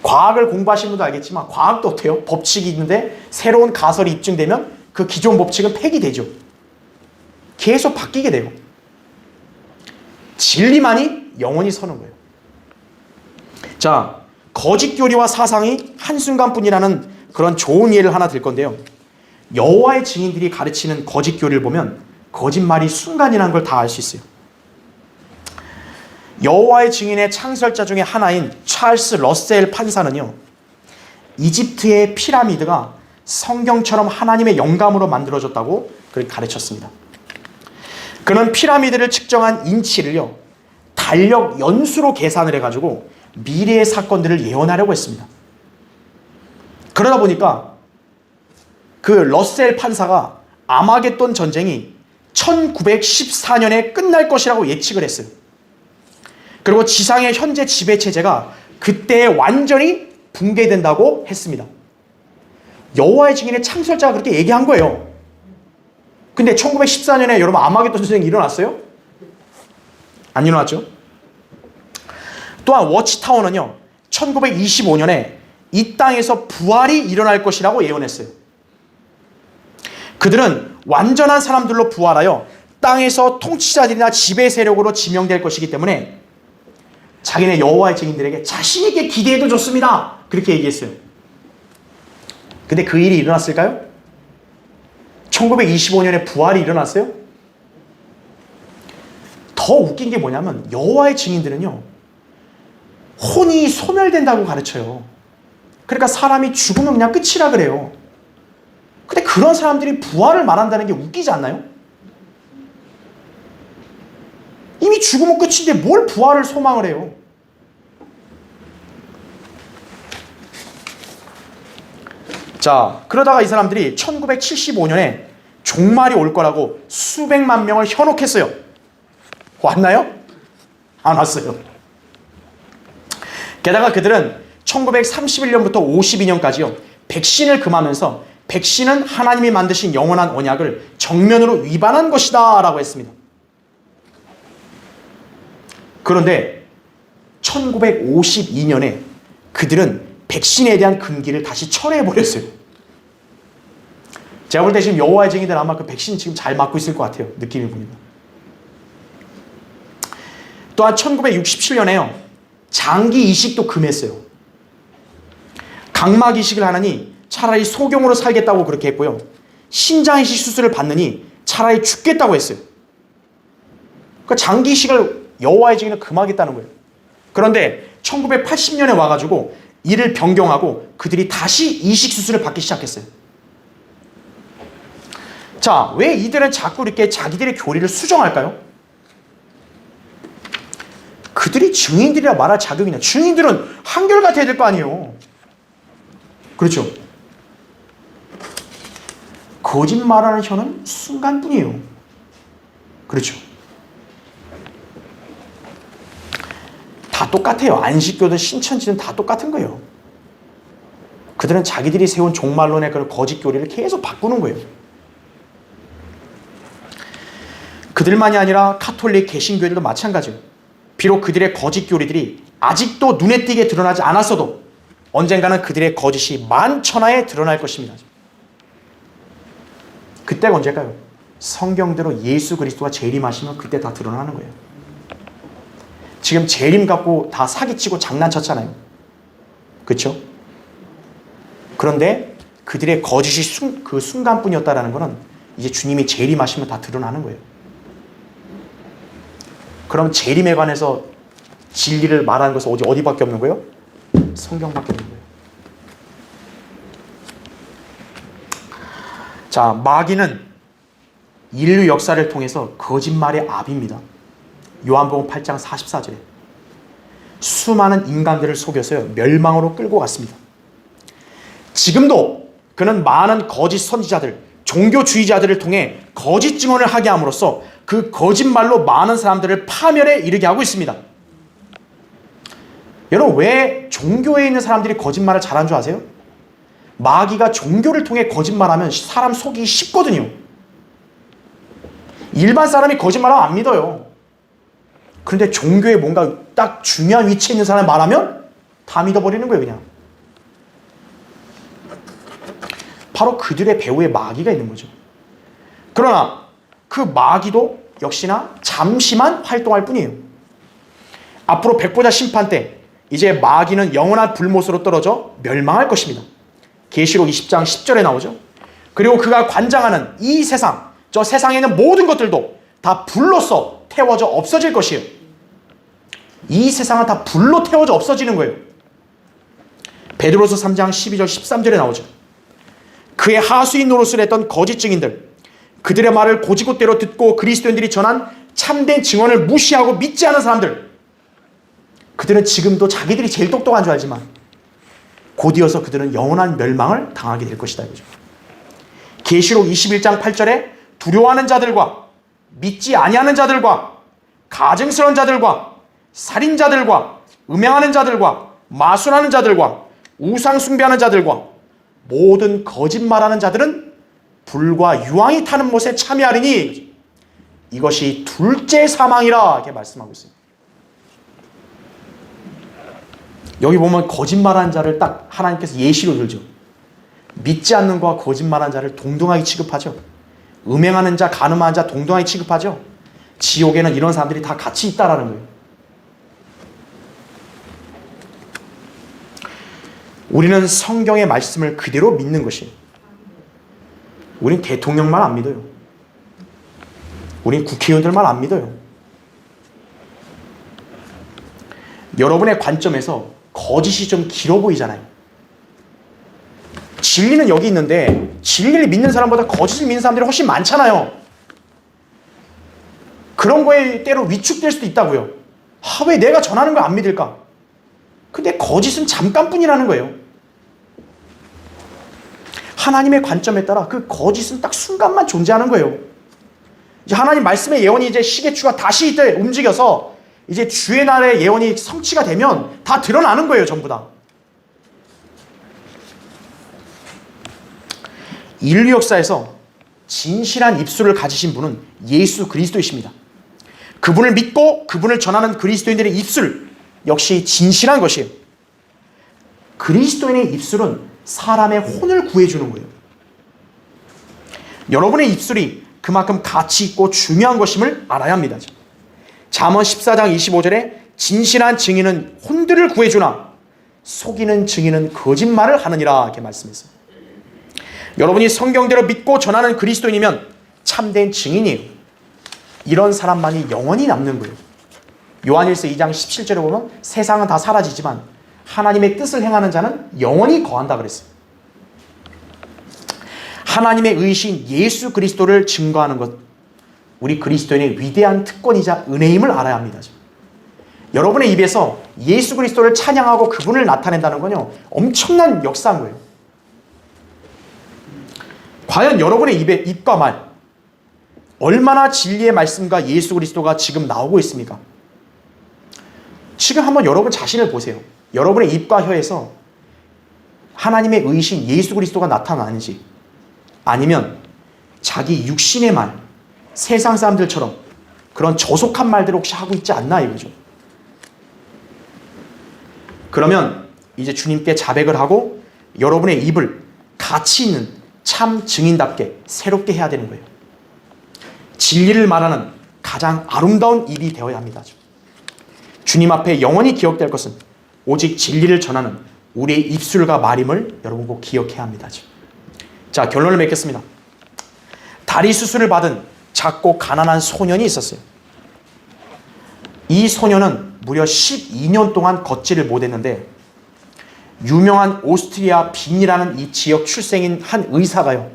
과학을 공부하신 분도 알겠지만 과학도 어때요? 법칙이 있는데 새로운 가설이 입증되면 그 기존 법칙은 폐기되죠. 계속 바뀌게 돼요. 진리만이 영원히 서는 거예요. 자, 거짓 교리와 사상이 한순간뿐이라는 그런 좋은 예를 하나 들 건데요. 여호와의 증인들이 가르치는 거짓 교리를 보면 거짓말이 순간이라는 걸 다 알 수 있어요. 여호와의 증인의 창설자 중에 하나인 찰스 러셀 판사는요, 이집트의 피라미드가 성경처럼 하나님의 영감으로 만들어졌다고 그렇게 가르쳤습니다. 그는 피라미드를 측정한 인치를요, 달력 연수로 계산을 해가지고 미래의 사건들을 예언하려고 했습니다. 그러다 보니까 그 러셀 판사가 아마겟돈 전쟁이 1914년에 끝날 것이라고 예측을 했어요. 그리고 지상의 현재 지배체제가 그때 완전히 붕괴된다고 했습니다. 여호와의 증인의 창설자가 그렇게 얘기한 거예요. 근데 1914년에 여러분 아마겟돈 전쟁이 일어났어요? 안 일어났죠? 또한 워치타워는요, 1925년에 이 땅에서 부활이 일어날 것이라고 예언했어요. 그들은 완전한 사람들로 부활하여 땅에서 통치자들이나 지배 세력으로 지명될 것이기 때문에 자기네 여호와의 증인들에게 자신 있게 기대해도 좋습니다. 그렇게 얘기했어요. 근데 그 일이 일어났을까요? 1925년에 부활이 일어났어요? 더 웃긴 게 뭐냐면 여호와의 증인들은요, 혼이 소멸된다고 가르쳐요. 그러니까 사람이 죽으면 그냥 끝이라 그래요. 근데 그런 사람들이 부활을 말한다는 게 웃기지 않나요? 이미 죽으면 끝인데 뭘 부활을 소망을 해요? 자, 그러다가 이 사람들이 1975년에 종말이 올 거라고 수백만 명을 현혹했어요. 왔나요? 안 왔어요. 게다가 그들은 1931년부터 52년까지요, 백신을 금하면서 백신은 하나님이 만드신 영원한 언약을 정면으로 위반한 것이다 라고 했습니다. 그런데 1952년에 그들은 백신에 대한 금기를 다시 철회해버렸어요. 제가 볼 때 지금 여호와의 증인들 아마 그 백신 지금 잘 맞고 있을 것 같아요. 느낌이 보니까. 또한 1967년에요. 장기 이식도 금했어요. 각막 이식을 하느니 차라리 소경으로 살겠다고 그렇게 했고요. 신장 이식 수술을 받느니 차라리 죽겠다고 했어요. 그러니까 장기 이식을 여호와의 증인을 금하겠다는 거예요. 그런데 1980년에 와가지고 이를 변경하고 그들이 다시 이식 수술을 받기 시작했어요. 자, 왜 이들은 자꾸 이렇게 자기들의 교리를 수정할까요? 그들이 증인들이라 말할 자격이 있냐? 증인들은 한결같아야 될 거 아니에요. 그렇죠? 거짓말하는 혀는 순간뿐이에요. 그렇죠? 다 똑같아요. 안식교든 신천지든 다 똑같은 거예요. 그들은 자기들이 세운 종말론의 그런 거짓 교리를 계속 바꾸는 거예요. 그들만이 아니라 카톨릭, 개신교들도 마찬가지예요. 비록 그들의 거짓 교리들이 아직도 눈에 띄게 드러나지 않았어도 언젠가는 그들의 거짓이 만천하에 드러날 것입니다. 그때가 언제일까요? 성경대로 예수 그리스도가 재림하시면 그때 다 드러나는 거예요. 지금 재림 갖고 다 사기치고 장난쳤잖아요. 그렇죠? 그런데 그들의 거짓이 그 순간뿐이었다라는 것은 이제 주님이 재림하시면 다 드러나는 거예요. 그럼 재림에 관해서 진리를 말하는 것은 어디밖에 없는 거예요? 성경밖에 없는 거예요. 자, 마귀는 인류 역사를 통해서 거짓말의 압입니다. 요한복음 8장 44절에 수많은 인간들을 속여서요, 멸망으로 끌고 갔습니다. 지금도 그는 많은 거짓 선지자들, 종교주의자들을 통해 거짓 증언을 하게 함으로써 그 거짓말로 많은 사람들을 파멸에 이르게 하고 있습니다. 여러분, 왜 종교에 있는 사람들이 거짓말을 잘하는 줄 아세요? 마귀가 종교를 통해 거짓말하면 사람 속이기 쉽거든요. 일반 사람이 거짓말하면 안 믿어요. 그런데 종교에 뭔가 딱 중요한 위치에 있는 사람이 말하면 다 믿어버리는 거예요, 그냥. 바로 그들의 배후에 마귀가 있는 거죠. 그러나 그 마귀도 역시나 잠시만 활동할 뿐이에요. 앞으로 백보자 심판 때 이제 마귀는 영원한 불못으로 떨어져 멸망할 것입니다. 계시록 20장 10절에 나오죠. 그리고 그가 관장하는 이 세상, 저 세상에 있는 모든 것들도 다 불로써 태워져 없어질 것이에요. 이 세상은 다 불로 태워져 없어지는 거예요. 베드로서 3장 12절 13절에 나오죠. 그의 하수인 노릇을 했던 거짓 증인들, 그들의 말을 고지고대로 듣고 그리스도인들이 전한 참된 증언을 무시하고 믿지 않은 사람들, 그들은 지금도 자기들이 제일 똑똑한 줄 알지만 곧이어서 그들은 영원한 멸망을 당하게 될 것이다, 이거죠. 계시록 21장 8절에 두려워하는 자들과 믿지 아니하는 자들과 가증스러운 자들과 살인자들과 음행하는 자들과 마술하는 자들과 우상 숭배하는 자들과 모든 거짓말하는 자들은 불과 유황이 타는 못에 참여하리니 이것이 둘째 사망이라 이렇게 말씀하고 있습니다. 여기 보면 거짓말하는 자를 딱 하나님께서 예시로 들죠. 믿지 않는 것과 거짓말하는 자를 동등하게 취급하죠. 음행하는 자, 간음하는 자 동등하게 취급하죠. 지옥에는 이런 사람들이 다 같이 있다라는 거예요. 우리는 성경의 말씀을 그대로 믿는 것이에요. 우린 대통령만 안 믿어요. 우린 국회의원들만 안 믿어요. 여러분의 관점에서 거짓이 좀 길어 보이잖아요. 진리는 여기 있는데 진리를 믿는 사람보다 거짓을 믿는 사람들이 훨씬 많잖아요. 그런 거에 때로 위축될 수도 있다고요. 왜 내가 전하는 걸 안 믿을까? 근데 거짓은 잠깐뿐이라는 거예요. 하나님의 관점에 따라 그 거짓은 딱 순간만 존재하는 거예요. 이제 하나님 말씀의 예언이 이제 시계추가 다시 이제 움직여서 이제 주의 날의 예언이 성취가 되면 다 드러나는 거예요, 전부 다. 인류 역사에서 진실한 입술을 가지신 분은 예수 그리스도이십니다. 그분을 믿고 그분을 전하는 그리스도인들의 입술 역시 진실한 것이에요. 그리스도인의 입술은 사람의 혼을 구해주는 거예요. 여러분의 입술이 그만큼 가치 있고 중요한 것임을 알아야 합니다. 잠언 14장 25절에 진실한 증인은 혼들을 구해주나 속이는 증인은 거짓말을 하느니라 이렇게 말씀했어요. 여러분이 성경대로 믿고 전하는 그리스도인이면 참된 증인이에요. 이런 사람만이 영원히 남는 거예요. 요한일서 2장 17절에 보면 세상은 다 사라지지만 하나님의 뜻을 행하는 자는 영원히 거한다 그랬어요. 하나님의 의신 예수 그리스도를 증거하는 것, 우리 그리스도인의 위대한 특권이자 은혜임을 알아야 합니다. 여러분의 입에서 예수 그리스도를 찬양하고 그분을 나타낸다는 건요, 엄청난 역사인 거예요. 과연 여러분의 입과 말, 얼마나 진리의 말씀과 예수 그리스도가 지금 나오고 있습니까? 지금 한번 여러분 자신을 보세요. 여러분의 입과 혀에서 하나님의 의신 예수 그리스도가 나타나는지, 아니면 자기 육신의 말, 세상 사람들처럼 그런 저속한 말들을 혹시 하고 있지 않나 이거죠. 그러면 이제 주님께 자백을 하고 여러분의 입을 가치 있는 참 증인답게 새롭게 해야 되는 거예요. 진리를 말하는 가장 아름다운 입이 되어야 합니다. 주님 앞에 영원히 기억될 것은 오직 진리를 전하는 우리의 입술과 말임을 여러분 꼭 기억해야 합니다. 자, 결론을 맺겠습니다. 다리 수술을 받은 작고 가난한 소년이 있었어요. 이 소년은 무려 12년 동안 걷지를 못했는데 유명한 오스트리아 빈이라는 이 지역 출생인 한 의사가요,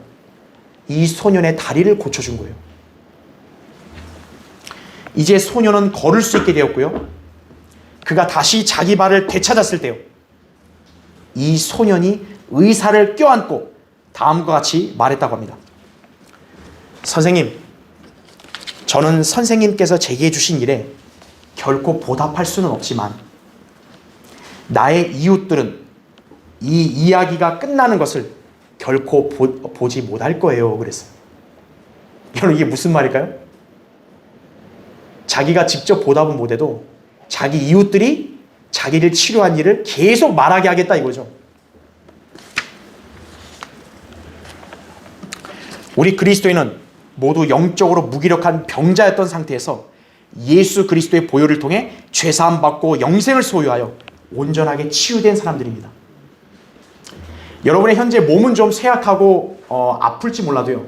이 소년의 다리를 고쳐준 거예요. 이제 소년은 걸을 수 있게 되었고요, 그가 다시 자기 발을 되찾았을 때요, 이 소년이 의사를 껴안고 다음과 같이 말했다고 합니다. 선생님, 저는 선생님께서 제게 주신 일에 결코 보답할 수는 없지만 나의 이웃들은 이 이야기가 끝나는 것을 결코 보지 못할 거예요. 그랬어요. 여러분, 이게 무슨 말일까요? 자기가 직접 보답은 못해도 자기 이웃들이 자기를 치료한 일을 계속 말하게 하겠다 이거죠. 우리 그리스도인은 모두 영적으로 무기력한 병자였던 상태에서 예수 그리스도의 보혈을 통해 죄사함 받고 영생을 소유하여 온전하게 치유된 사람들입니다. 여러분의 현재 몸은 좀 쇠약하고 아플지 몰라도요,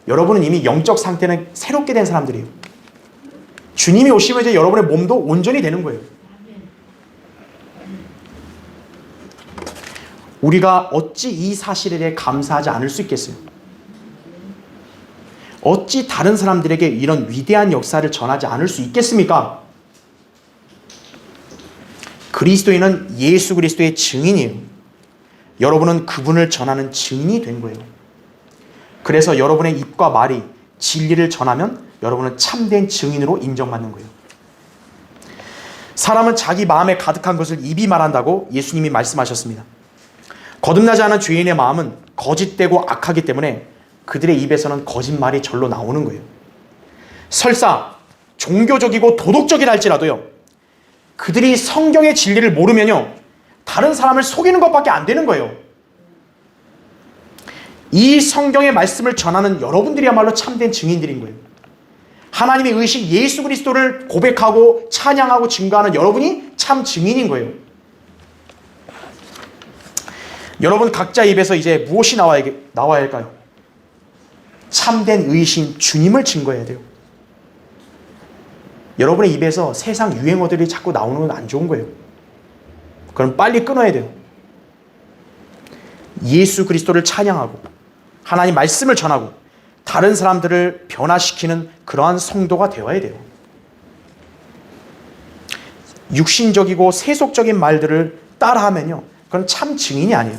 여러분은 이미 영적 상태는 새롭게 된 사람들이에요. 주님이 오시면 이제 여러분의 몸도 온전히 되는 거예요. 우리가 어찌 이 사실에 대해 감사하지 않을 수 있겠어요? 어찌 다른 사람들에게 이런 위대한 역사를 전하지 않을 수 있겠습니까? 그리스도인은 예수 그리스도의 증인이에요. 여러분은 그분을 전하는 증인이 된 거예요. 그래서 여러분의 입과 말이 진리를 전하면 여러분은 참된 증인으로 인정받는 거예요. 사람은 자기 마음에 가득한 것을 입이 말한다고 예수님이 말씀하셨습니다. 거듭나지 않은 죄인의 마음은 거짓되고 악하기 때문에 그들의 입에서는 거짓말이 절로 나오는 거예요. 설사 종교적이고 도덕적이라 할지라도요, 그들이 성경의 진리를 모르면요, 다른 사람을 속이는 것밖에 안 되는 거예요. 이 성경의 말씀을 전하는 여러분들이야말로 참된 증인들인 거예요. 하나님의 의식 예수 그리스도를 고백하고 찬양하고 증거하는 여러분이 참 증인인 거예요. 여러분 각자 입에서 이제 무엇이 나와야 할까요? 참된 의신 주님을 증거해야 돼요. 여러분의 입에서 세상 유행어들이 자꾸 나오는 건 안 좋은 거예요. 그럼 빨리 끊어야 돼요. 예수 그리스도를 찬양하고 하나님 말씀을 전하고 다른 사람들을 변화시키는 그러한 성도가 되어야 돼요. 육신적이고 세속적인 말들을 따라하면요, 그건 참 증인이 아니에요.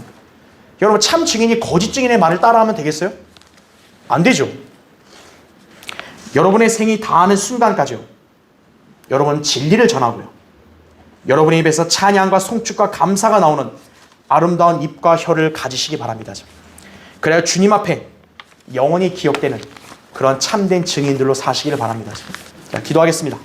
여러분, 참 증인이 거짓 증인의 말을 따라하면 되겠어요? 안 되죠. 여러분의 생이 다하는 순간까지요, 여러분 진리를 전하고요, 여러분의 입에서 찬양과 송축과 감사가 나오는 아름다운 입과 혀를 가지시기 바랍니다. 그래야 주님 앞에 영원히 기억되는 그런 참된 증인들로 사시기를 바랍니다. 자, 기도하겠습니다.